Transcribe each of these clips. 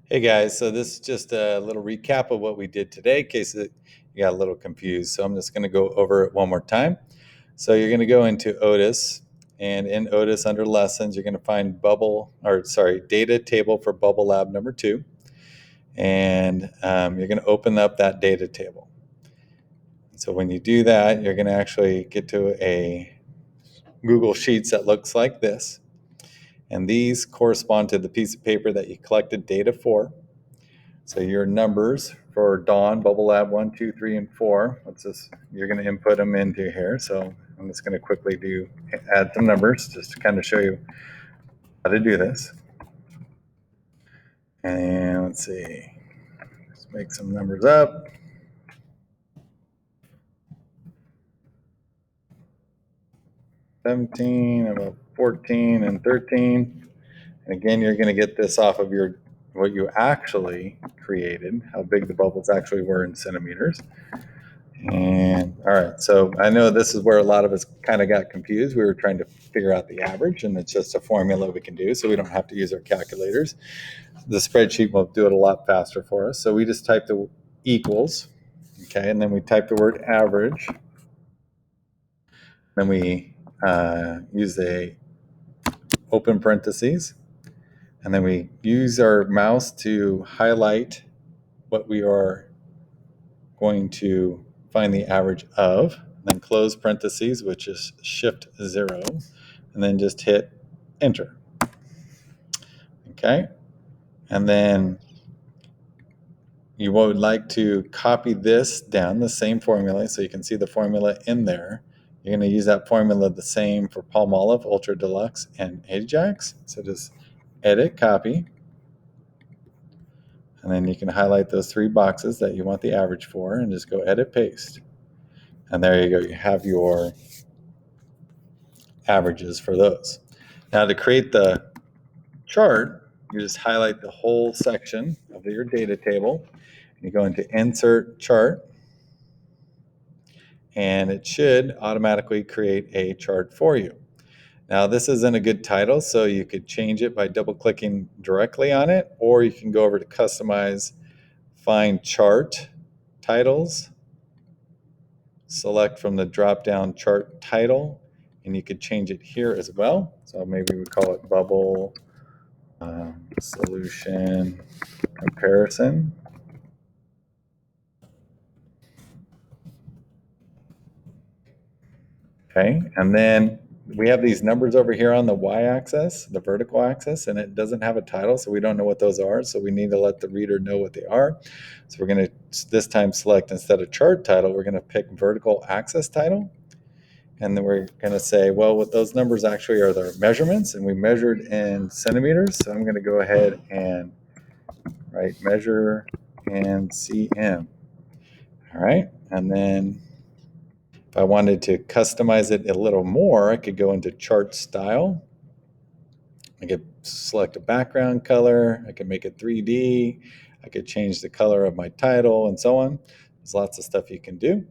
Hey guys, so this is just a little recap of what we did today in case you got a little confused. So I'm just going to go over it one more time. So you're going to go into Otis, and in Otis under lessons, you're going to find data table for Bubble Lab number 2. And you're going to open up that data table. So when you do that, you're going to actually get to a Google Sheets that looks like this. And these correspond to the piece of paper that you collected data for. So your numbers for Dawn, Bubble Lab 1, 2, 3, and 4. You're going to input them into here. So I'm just going to quickly add some numbers just to kind of show you how to do this. And let's see, let's make some numbers up. About 14 and 13. And again, you're going to get this off of what you actually created, how big the bubbles actually were in centimeters. And all right, so I know this is where a lot of us kind of got confused. We were trying to figure out the average, and it's just a formula we can do, so we don't have to use our calculators. The spreadsheet will do it a lot faster for us. So we just type the equals, okay, and then we type the word average. Then we use a open parentheses, and then we use our mouse to highlight what we are going to find the average of, then close parentheses, which is Shift 0, and then just hit Enter. Okay, and then you would like to copy this down, the same formula, so you can see the formula in there. You're going to use that formula the same for Palmolive, Ultra Deluxe, and Ajax. So just edit, copy, and then you can highlight those 3 boxes that you want the average for, and just go edit, paste. And there you go, you have your averages for those. Now to create the chart, you just highlight the whole section of your data table. You go into Insert Chart, and it should automatically create a chart for you. Now this isn't a good title, so you could change it by double-clicking directly on it, or you can go over to Customize, find Chart Titles, select from the drop-down Chart Title, and you could change it here as well. So maybe we call it Bubble Solution Comparison. Okay, and then we have these numbers over here on the y-axis, the vertical axis, and it doesn't have a title, so we don't know what those are, so we need to let the reader know what they are. So we're going to this time select, instead of chart title, we're going to pick vertical axis title, and then we're going to say, well, what those numbers actually are their measurements, and we measured in centimeters, so I'm going to go ahead and write measure in cm. All right, and then if I wanted to customize it a little more, I could go into chart style. I could select a background color. I could make it 3D. I could change the color of my title and so on. There's lots of stuff you can do.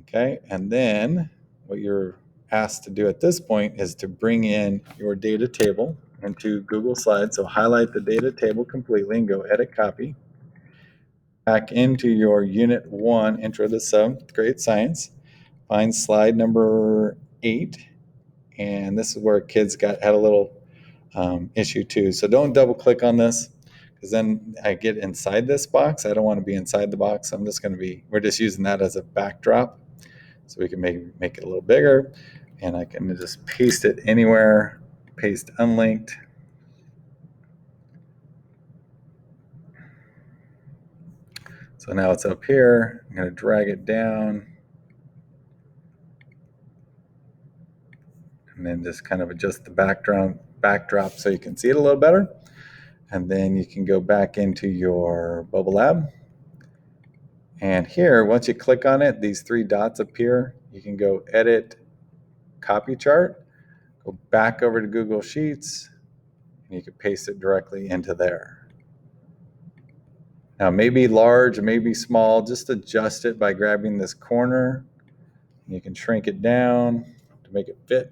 Okay, and then what you're asked to do at this point is to bring in your data table into Google Slides. So highlight the data table completely and go edit, copy. Back into your Unit 1, Intro to 7th Grade Science. Find slide number 8, and this is where kids had a little issue too. So don't double click on this, because then I get inside this box. I don't want to be inside the box. We're just using that as a backdrop, so we can make it a little bigger, and I can just paste it anywhere, paste unlinked. So now it's up here. I'm going to drag it down, and then just kind of adjust the backdrop so you can see it a little better. And then you can go back into your Bubble Lab. And here, once you click on it, these 3 dots appear. You can go edit, copy chart, go back over to Google Sheets, and you can paste it directly into there. Now, maybe large, maybe small, just adjust it by grabbing this corner. You can shrink it down to make it fit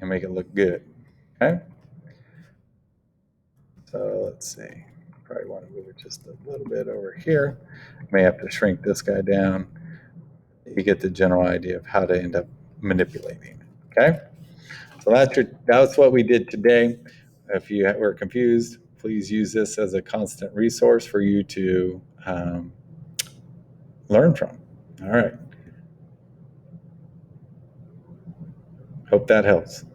and make it look good. Okay. So let's see. Probably want to move it just a little bit over here. May have to shrink this guy down. You get the general idea of how to end up manipulating. Okay. So that's what we did today. If you were confused, please use this as a constant resource for you to learn from. All right. Hope that helps.